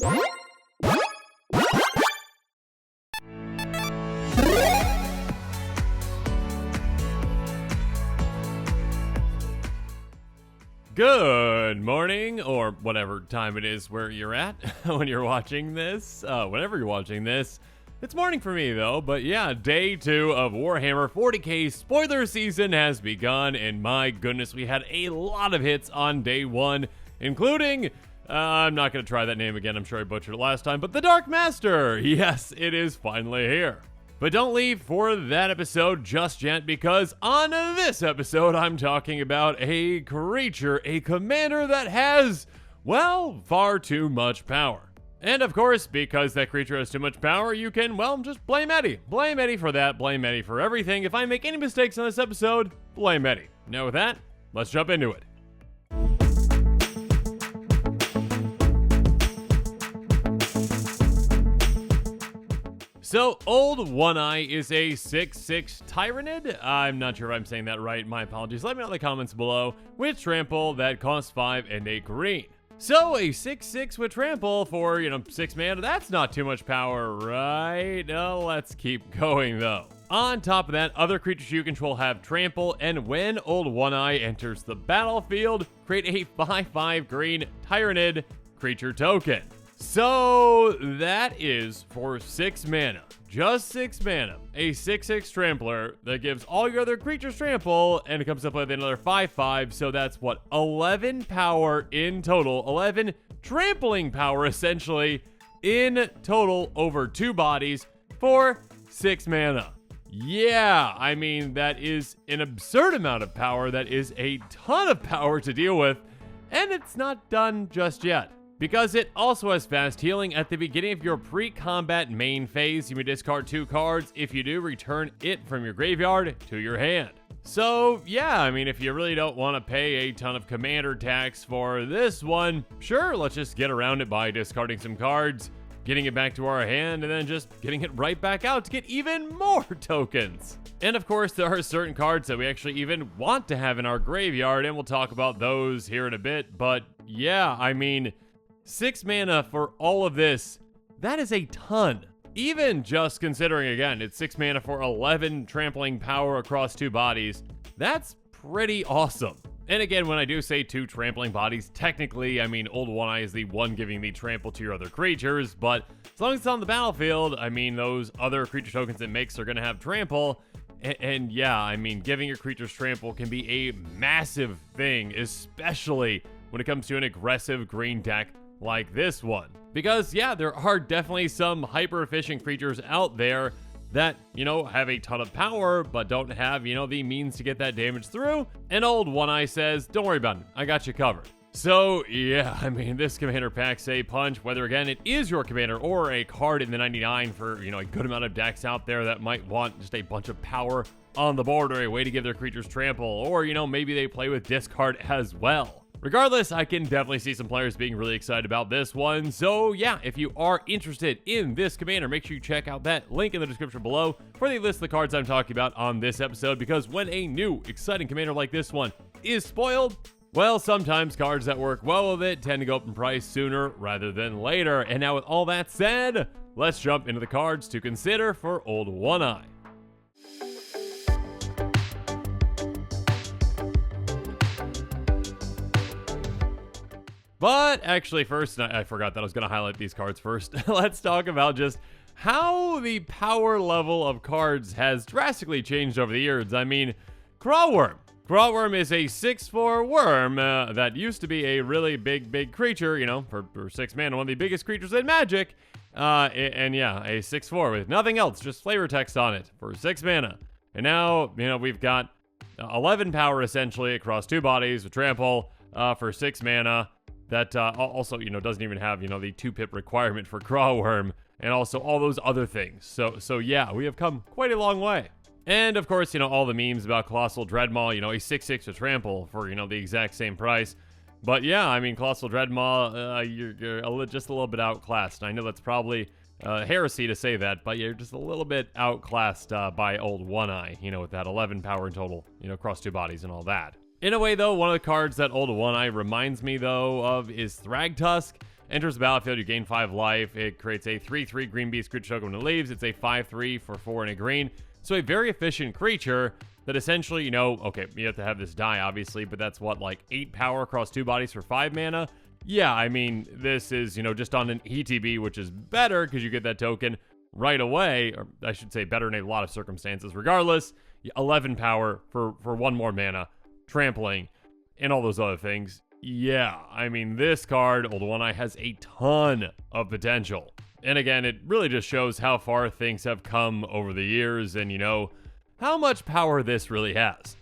Good morning, or whatever time it is where you're at when you're watching this, whenever you're watching this. It's morning for me though, but yeah, day 2 of Warhammer 40k spoiler season has begun, and my goodness, we had a lot of hits on day 1, including, I'm not going to try that name again, I'm sure I butchered it last time, but the Dark Master! Yes, it is finally here. But don't leave for that episode just yet, because on this episode, I'm talking about a creature, a commander that has, well, far too much power. And of course, because that creature has too much power, you can, well, just blame Eddie. Blame Eddie for that, blame Eddie for everything. If I make any mistakes on this episode, blame Eddie. Now with that, let's jump into it. So, Old One-Eye is a 6/6 Tyrannid. I'm not sure if I'm saying that right, my apologies. Let me know in the comments below. With Trample, that costs 5 and 8 green. So, a 6/6 with Trample for, 6 mana, that's not too much power, right? Let's keep going, though. On top of that, other creatures you control have Trample, and when Old One-Eye enters the battlefield, create a 5/5 green Tyrannid creature token. So that is for 6 mana, just 6 mana, a 6/6 Trampler that gives all your other creatures trample, and it comes up with another 5/5, so that's what, 11 power in total, 11 trampling power essentially in total over 2 bodies for 6 mana. Yeah, I mean, that is an absurd amount of power, that is a ton of power to deal with, and it's not done just yet. Because it also has fast healing. At the beginning of your pre-combat main phase, you may discard 2 cards. If you do, return it from your graveyard to your hand. So, yeah, I mean, if you really don't want to pay a ton of commander tax for this one, sure, let's just get around it by discarding some cards, getting it back to our hand, and then just getting it right back out to get even more tokens. And of course, there are certain cards that we actually even want to have in our graveyard, and we'll talk about those here in a bit. But yeah, I mean, 6 mana for all of this, that is a ton. Even just considering, again, it's 6 mana for 11 trampling power across 2 bodies, that's pretty awesome. And again, when I do say 2 trampling bodies, technically, I mean, Old One-Eye is the one giving the trample to your other creatures, but as long as it's on the battlefield, I mean, those other creature tokens it makes are going to have trample. And yeah, I mean, giving your creatures trample can be a massive thing, especially when it comes to an aggressive green deck like this one. Because yeah, there are definitely some hyper efficient creatures out there that, have a ton of power, but don't have, the means to get that damage through. And Old One-Eye says, don't worry about it, I got you covered. So yeah, I mean, this commander packs a punch, whether again, it is your commander or a card in the 99 for, a good amount of decks out there that might want just a bunch of power on the board or a way to give their creatures trample, or, maybe they play with discard as well. Regardless, I can definitely see some players being really excited about this one. So yeah, if you are interested in this commander, make sure you check out that link in the description below for the list of the cards I'm talking about on this episode, because when a new, exciting commander like this one is spoiled, well, sometimes cards that work well with it tend to go up in price sooner rather than later. And now with all that said, let's jump into the cards to consider for Old One-Eye. But actually first, I forgot that I was going to highlight these cards first. Let's talk about just how the power level of cards has drastically changed over the years. I mean, Crawworm. Crawworm is a 6/4 worm that used to be a really big creature, for 6 mana, one of the biggest creatures in Magic. And yeah, a 6/4 with nothing else, just flavor text on it for 6 mana. And now, we've got 11 power essentially across 2 bodies with trample for 6 mana. That also, doesn't even have, the 2-pip requirement for Crawworm, and also all those other things. So yeah, we have come quite a long way. And of course, all the memes about Colossal Dreadmaw, a 6/6 to trample for, the exact same price. But yeah, I mean, Colossal Dreadmaw, you're just a little bit outclassed. I know that's probably heresy to say that, but you're just a little bit outclassed by Old One-Eye, with that 11 power in total, across 2 bodies and all that. In a way, though, one of the cards that Old One-Eye reminds me, though, of is Thragtusk. Enters the battlefield, you gain 5 life. It creates a 3/3 green beast creature token when it leaves. It's a 5/3 for 4 and a green. So a very efficient creature that essentially, okay, you have to have this die, obviously, but that's what, like 8 power across 2 bodies for 5 mana? Yeah, I mean, this is, just on an ETB, which is better because you get that token right away, or I should say better in a lot of circumstances. Regardless, 11 power for 1 more mana, trampling, and all those other things. Yeah, I mean, this card, Old One Eye, has a ton of potential. And again, it really just shows how far things have come over the years and, how much power this really has.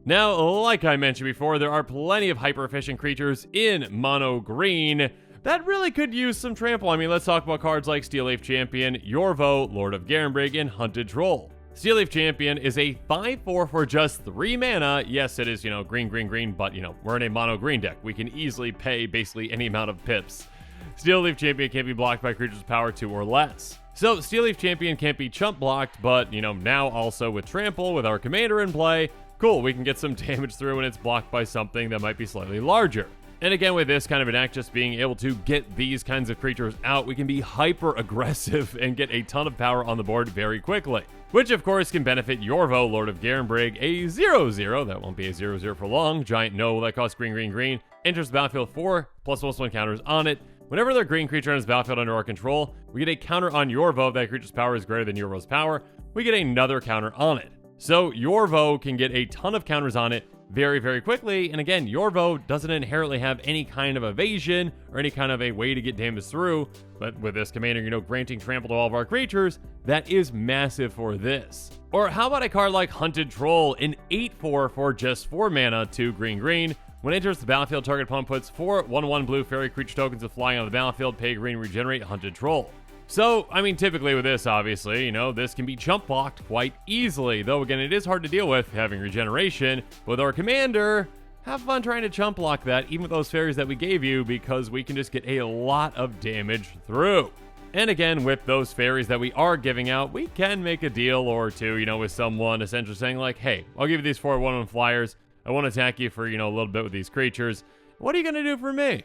Now, like I mentioned before, there are plenty of hyper-efficient creatures in mono green that really could use some trample. I mean, let's talk about cards like Steel Leaf Champion, Yorvo, Lord of Garenbrig, and Hunted Troll. Steel Leaf Champion is a 5/4 for just 3 mana. Yes, it is, green, green, green, but, we're in a mono green deck. We can easily pay basically any amount of pips. Steel Leaf Champion can't be blocked by creatures with power 2 or less. So, Steel Leaf Champion can't be chump blocked, but, now also with Trample, with our commander in play, cool, we can get some damage through when it's blocked by something that might be slightly larger. And again, with this kind of an deck, just being able to get these kinds of creatures out, we can be hyper aggressive and get a ton of power on the board very quickly. Which, of course, can benefit Yorvo, Lord of Garenbrig, a 0/0, that won't be a 0/0 for long, giant no that costs green, green, green, enters the battlefield 4, +1/+1 counters on it. Whenever their green creature enters the battlefield under our control, we get a counter on Yorvo if that creature's power is greater than Yorvo's power. We get another counter on it. So Yorvo can get a ton of counters on it very, very quickly. And again, Yorvo doesn't inherently have any kind of evasion or any kind of a way to get damage through. But with this commander, granting trample to all of our creatures, that is massive for this. Or how about a card like Hunted Troll, an 8/4 for just 4 mana, 2 green, green. When it enters the battlefield, target opponent puts 4 1/1 blue fairy creature tokens with flying on the battlefield, pay green, regenerate Hunted Troll. So, I mean, typically with this, obviously, this can be chump blocked quite easily. Though, again, it is hard to deal with having regeneration. But with our commander, have fun trying to chump block that, even with those fairies that we gave you, because we can just get a lot of damage through. And again, with those fairies that we are giving out, we can make a deal or two, with someone essentially saying like, hey, I'll give you these 4 1/1 flyers. I won't attack you for, a little bit with these creatures. What are you going to do for me?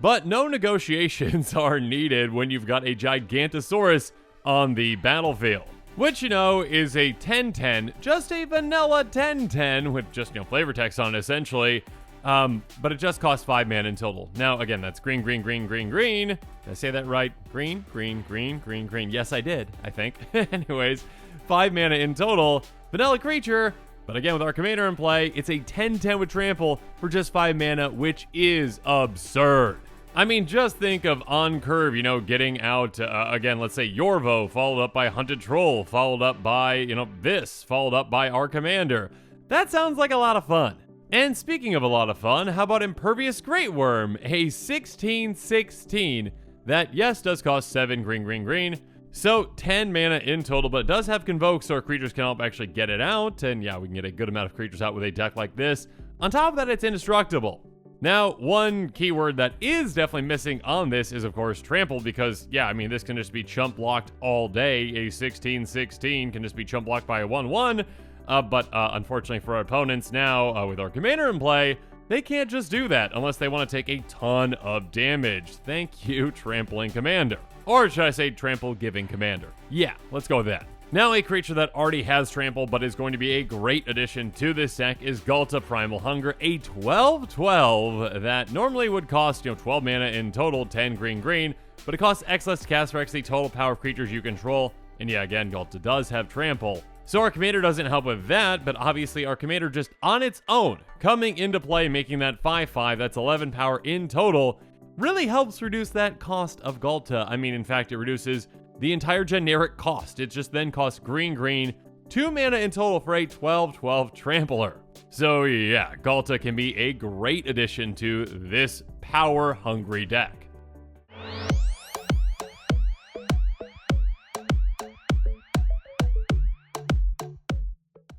But no negotiations are needed when you've got a Gigantosaurus on the battlefield. Which, is a 10/10, just a vanilla 10/10 with just, flavor text on it, essentially. But it just costs 5 mana in total. Now, again, that's green, green, green, green, green. Did I say that right? Green, green, green, green, green. Yes, I did, I think. Anyways, 5 mana in total. Vanilla creature. But again, with our commander in play, it's a 10/10 with trample for just 5 mana, which is absurd. I mean, just think of on curve, getting out, again, let's say Yorvo, followed up by Hunted Troll, followed up by, this, followed up by our commander. That sounds like a lot of fun. And speaking of a lot of fun, how about Impervious Great Worm, a 16/16 that, yes, does cost 7 green, green, green. So 10 mana in total, but it does have Convoke, so our creatures can help actually get it out. And yeah, we can get a good amount of creatures out with a deck like this. On top of that, it's indestructible. Now, one keyword that is definitely missing on this is, of course, trample, because, yeah, I mean, this can just be chump blocked all day. A 16/16 can just be chump blocked by a 1/1. But unfortunately for our opponents now, with our commander in play, they can't just do that unless they want to take a ton of damage. Thank you, trampling commander. Or should I say trample giving commander? Yeah, let's go with that. Now, a creature that already has trample but is going to be a great addition to this deck is Ghalta Primal Hunger, a 12/12 that normally would cost, 12 mana in total, 10 green green, but it costs X less to cast for X the total power of creatures you control. And yeah, again, Ghalta does have trample. So our commander doesn't help with that, but obviously our commander just on its own, coming into play, making that 5/5, that's 11 power in total, really helps reduce that cost of Ghalta. I mean, in fact, it reduces the entire generic cost. It just then costs green, green, 2 mana in total for a 12/12 trampler. So yeah, Ghalta can be a great addition to this power-hungry deck.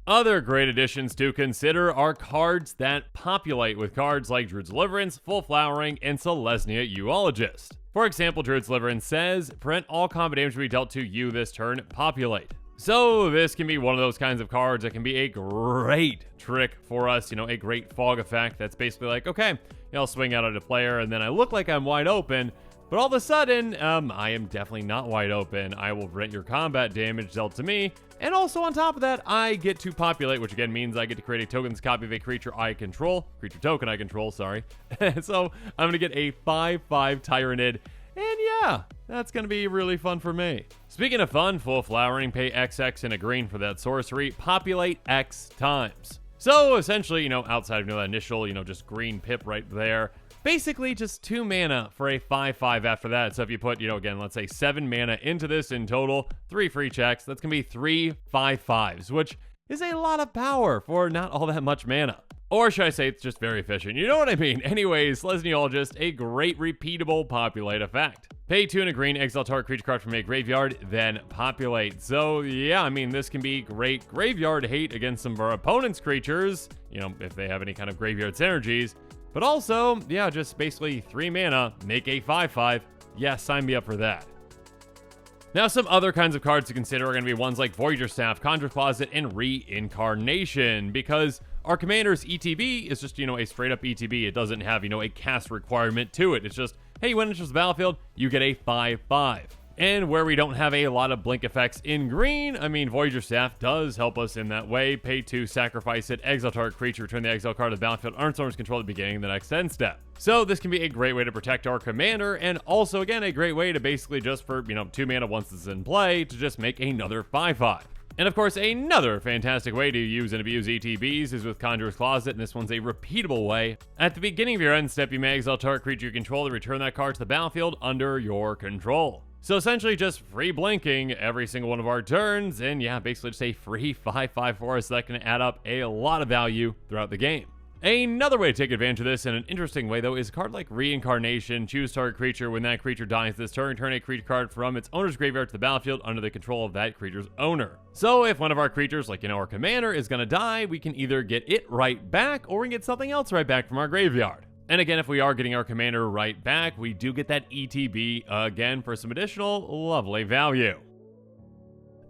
Other great additions to consider are cards that populate with cards like Druid's Deliverance, Full Flowering, and Selesnya Uologist. For example, Druid's Deliverance says, prevent all combat damage to be dealt to you this turn, populate. So this can be one of those kinds of cards that can be a great trick for us, a great fog effect that's basically like, okay, I'll swing out at a player and then I look like I'm wide open, but all of a sudden, I am definitely not wide open. I will grant your combat damage dealt to me, and also on top of that, I get to populate, which again means I get to create a token's copy of a creature token I control, sorry. So I'm going to get a 5/5 Tyrannid. And yeah, that's going to be really fun for me. Speaking of fun, full flowering, pay XX and a green for that sorcery, populate X times. So essentially, outside of that initial, just green pip right there, basically just 2 mana for a 5/5 after that. So if you put, again, let's say 7 mana into this in total, 3 free checks, that's going to be 3 5/5s, which is a lot of power for not all that much mana. Or should I say it's just very efficient? You know what I mean? Anyways, Lesniologist, a great repeatable populate effect. Pay 2 and a green, exile target creature card from a graveyard, then populate. So yeah, I mean, this can be great graveyard hate against some of our opponent's creatures, if they have any kind of graveyard synergies. But also, yeah, just basically 3 mana, make a 5/5. Yeah, sign me up for that. Now, some other kinds of cards to consider are going to be ones like Voyager Staff, Conjure Closet, and Reincarnation, because our commander's ETB is just, a straight up ETB. It doesn't have, a cast requirement to it. It's just, hey, when it enters the battlefield, you get a 5/5. And where we don't have a lot of blink effects in green, I mean, Voyager Staff does help us in that way. Pay 2, sacrifice it, exile target creature, return the exile card to the battlefield, Arnstorm's control at the beginning of the next end step. So this can be a great way to protect our commander, and also, again, a great way to basically just for, 2 mana once it's in play, to just make another 5/5. And of course, another fantastic way to use and abuse ETBs is with Conjurer's Closet, and this one's a repeatable way. At the beginning of your end step, you may exile target creature you control to return that card to the battlefield under your control. So essentially just free blinking every single one of our turns, and yeah, basically just a free 5/5 for us that can add up a lot of value throughout the game. Another way to take advantage of this in an interesting way, though, is a card like Reincarnation. Choose target creature. When that creature dies this turn, return a creature card from its owner's graveyard to the battlefield under the control of that creature's owner. So if one of our creatures, like, our commander, is going to die, we can either get it right back, or we can get something else right back from our graveyard. And again, if we are getting our commander right back, we do get that ETB again for some additional lovely value.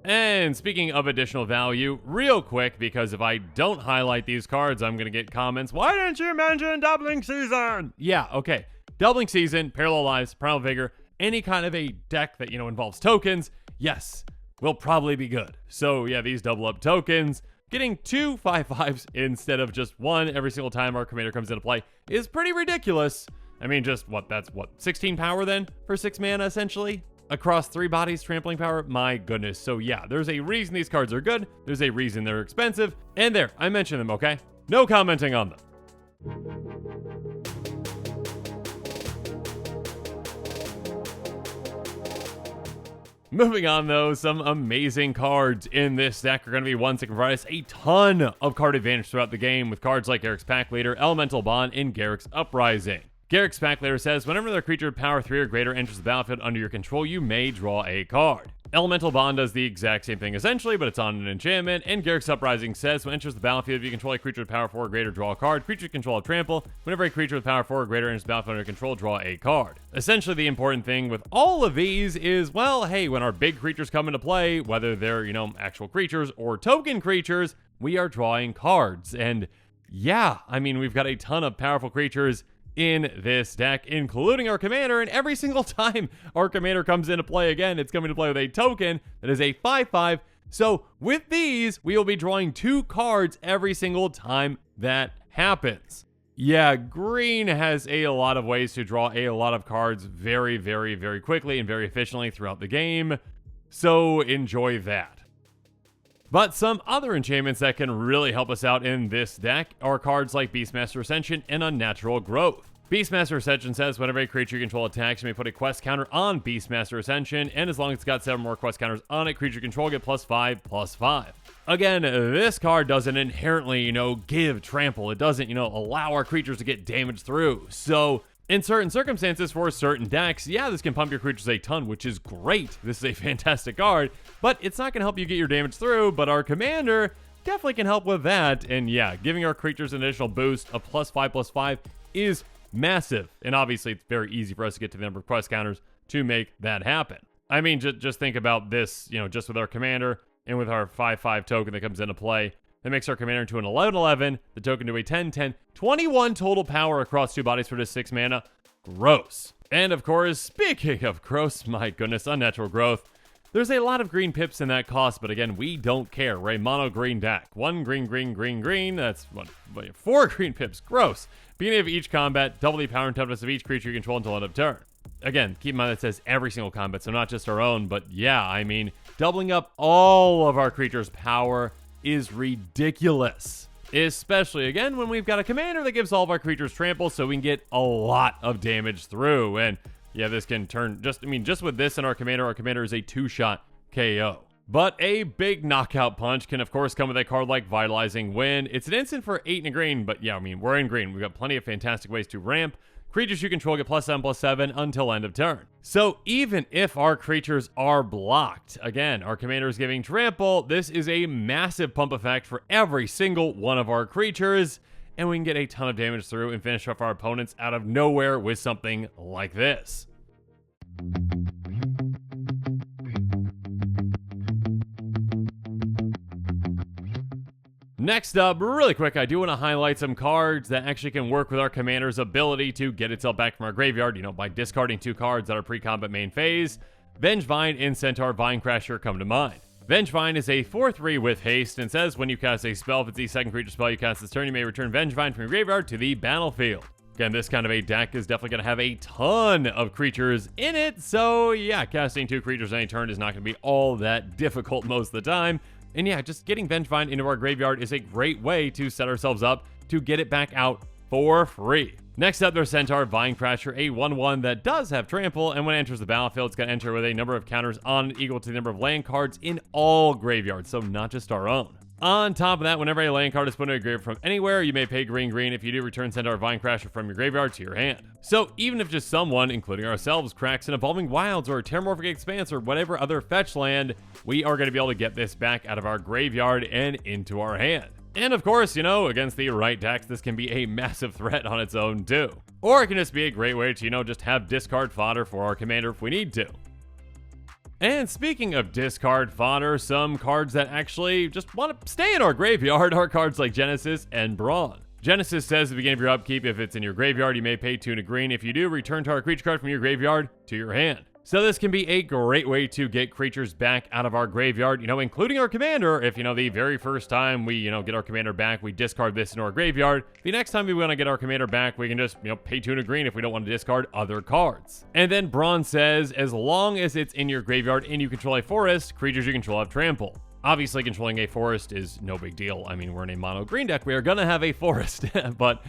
And speaking of additional value, real quick, because if I don't highlight these cards, I'm going to get comments, why didn't you mention Doubling Season? Yeah, okay. Doubling Season, Parallel Lives, Primal Vigor, any kind of a deck that, involves tokens, yes, will probably be good. So yeah, these double up tokens, getting 2 5/5s instead of just 1 every single time our commander comes into play is pretty ridiculous. I mean, just that's 16 power then for 6 mana essentially? Across 3 bodies, trampling power, my goodness. So yeah, there's a reason these cards are good, there's a reason they're expensive, and there, I mentioned them, okay? No commenting on them. Moving on though, some amazing cards in this deck are going to be ones that can provide us a ton of card advantage throughout the game with cards like Garruk's Pack Leader, Elemental Bond, and Garruk's Uprising. Garruk's Pack Leader says, whenever the creature power 3 or greater enters the battlefield under your control, you may draw a card. Elemental Bond does the exact same thing essentially, but it's on an enchantment, and Garruk's Uprising says, when it enters the battlefield, if you control a creature with power 4 or greater, draw a card. Creatures control of trample. Whenever a creature with power 4 or greater enters the battlefield under your control, draw a card. Essentially, the important thing with all of these is, well, hey, when our big creatures come into play, whether they're, actual creatures or token creatures, we are drawing cards. And yeah, I mean, we've got a ton of powerful creatures in this deck, including our commander, and every single time our commander comes into play again, it's coming to play with a token that is a 5/5. So with these, we will be drawing 2 cards every single time that happens. Yeah, green has a lot of ways to draw a lot of cards very, very, very quickly and very efficiently throughout the game, so enjoy that. But some other enchantments that can really help us out in this deck are cards like Beastmaster Ascension and Unnatural Growth. Beastmaster Ascension says whenever a creature you control attacks, you may put a quest counter on Beastmaster Ascension, and as long as it's got 7 more quest counters on it, creature control get +5/+5. Again, this card doesn't inherently, give trample. It doesn't, allow our creatures to get damaged through. So in certain circumstances, for certain decks, yeah, this can pump your creatures a ton, which is great. This is a fantastic card, but it's not going to help you get your damage through, but our commander definitely can help with that. And yeah, giving our creatures an additional boost of +5/+5 is massive. And obviously, it's very easy for us to get to the number of quest counters to make that happen. I mean, just think about this, just with our commander And with our 5/5 token that comes into play, that makes our commander into an 11/11, the token to a 10/10, 21 total power across 2 bodies for just 6 mana. Gross. And of course, speaking of gross, my goodness, unnatural growth. There's a lot of green pips in that cost, but again, we don't care. We're a mono green deck. 1 green, green, green, green. That's what, 4 green pips. Gross. Beginning of each combat, double the power and toughness of each creature you control until end of turn. Again, keep in mind that says every single combat, so not just our own, but yeah, I mean, doubling up all of our creatures' power is ridiculous. Especially, again, when we've got a commander that gives all of our creatures trample, so we can get a lot of damage through. And yeah, this can turn, just with this and our commander is a 2-shot KO. But a big knockout punch can, of course, come with a card like Vitalizing Wind. It's an instant for 8 and a green, but yeah, I mean, we're in green. We've got plenty of fantastic ways to ramp. Creatures you control get +7/+7 until end of turn. So even if our creatures are blocked, again, our commander is giving trample, this is a massive pump effect for every single one of our creatures, and we can get a ton of damage through and finish off our opponents out of nowhere with something like this. Next up, really quick, I do want to highlight some cards that actually can work with our commander's ability to get itself back from our graveyard, by discarding 2 cards that are pre-combat main phase. Vengevine and Centaur Vinecrasher come to mind. Vengevine is a 4/3 with haste and says when you cast a spell, if it's the second creature spell you cast this turn, you may return Vengevine from your graveyard to the battlefield. Again, this kind of a deck is definitely going to have a ton of creatures in it, so yeah, casting 2 creatures on a turn is not going to be all that difficult most of the time. And yeah, just getting Vengevine into our graveyard is a great way to set ourselves up to get it back out for free. Next up, there's Centaur Vinecrasher, a 1/1 that does have trample, and when it enters the battlefield, it's going to enter with a number of counters on equal to the number of land cards in all graveyards, so not just our own. On top of that, whenever a land card is put in a graveyard from anywhere, you may pay green green. If you do, return Centaur Vinecrasher from your graveyard to your hand. So even if just someone, including ourselves, cracks an Evolving Wilds or a Terramorphic Expanse or whatever other fetch land, we are going to be able to get this back out of our graveyard and into our hand. And of course, against the right decks, this can be a massive threat on its own too. Or it can just be a great way to, just have discard fodder for our commander if we need to. And speaking of discard fodder, some cards that actually just want to stay in our graveyard are cards like Genesis and Brawn. Genesis says at the beginning of your upkeep, if it's in your graveyard, you may pay 2 and a green. If you do, return target creature card from your graveyard to your hand. So this can be a great way to get creatures back out of our graveyard, including our commander. If, the very first time we, get our commander back, we discard this in our graveyard. The next time we want to get our commander back, we can just, pay 2 and a green if we don't want to discard other cards. And then Braun says, as long as it's in your graveyard and you control a forest, creatures you control have trample. Obviously, controlling a forest is no big deal. I mean, we're in a mono green deck. We are going to have a forest. but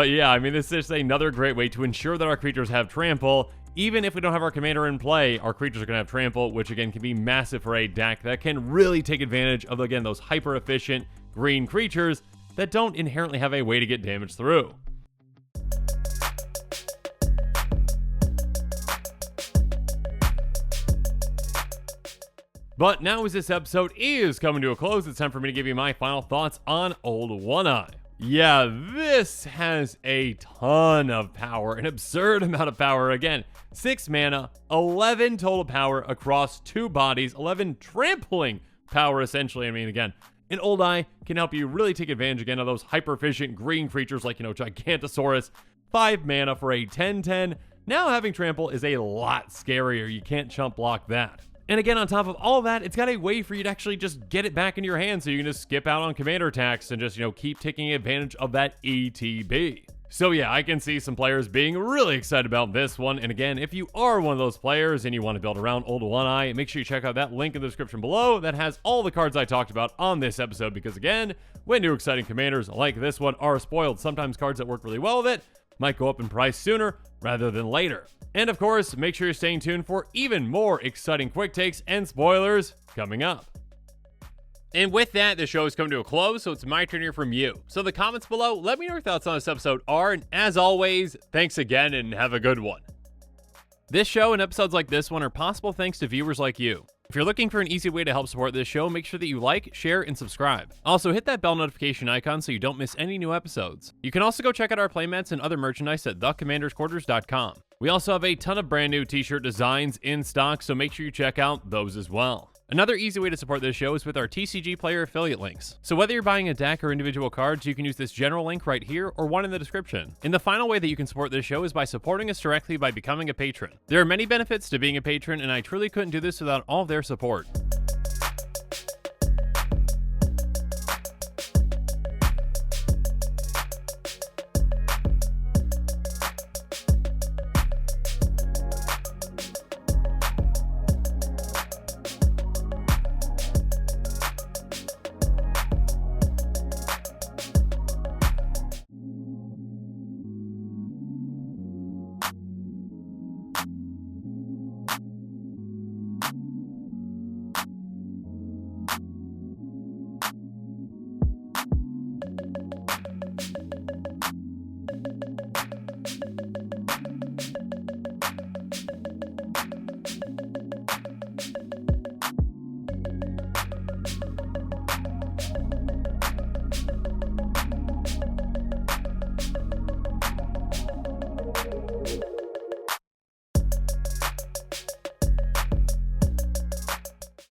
yeah, this is just another great way to ensure that our creatures have trample. Even if we don't have our commander in play, our creatures are going to have trample, which again can be massive for a deck that can really take advantage of, again, those hyper-efficient green creatures that don't inherently have a way to get damage through. But now as this episode is coming to a close, it's time for me to give you my final thoughts on Old One-Eye. Yeah, this has a ton of power, an absurd amount of power. Again, 6 mana, 11 total power across 2 bodies, 11 trampling power, essentially. Again, an Old Eye can help you really take advantage, again, of those hyper-efficient green creatures like, Gigantosaurus. 5 mana for a 10/10. Now having trample is a lot scarier. You can't chump block that. And again, on top of all of that, it's got a way for you to actually just get it back into your hand so you can just skip out on commander attacks and just, keep taking advantage of that ETB. So yeah, I can see some players being really excited about this one. And again, if you are one of those players and you want to build around Old One-Eye, make sure you check out that link in the description below that has all the cards I talked about on this episode. Because again, when new exciting commanders like this one are spoiled, sometimes cards that work really well with it might go up in price sooner rather than later. And of course, make sure you're staying tuned for even more exciting quick takes and spoilers coming up. And with that, the show is coming to a close, so it's my turn to hear from you. So in the comments below, let me know your thoughts on this episode are, and as always, thanks again and have a good one. This show and episodes like this one are possible thanks to viewers like you. If you're looking for an easy way to help support this show, make sure that you like, share, and subscribe. Also, hit that bell notification icon so you don't miss any new episodes. You can also go check out our playmats and other merchandise at thecommandersquarters.com. We also have a ton of brand new t-shirt designs in stock, so make sure you check out those as well. Another easy way to support this show is with our TCG Player affiliate links. So whether you're buying a deck or individual cards, you can use this general link right here or one in the description. And the final way that you can support this show is by supporting us directly by becoming a patron. There are many benefits to being a patron, and I truly couldn't do this without all of their support.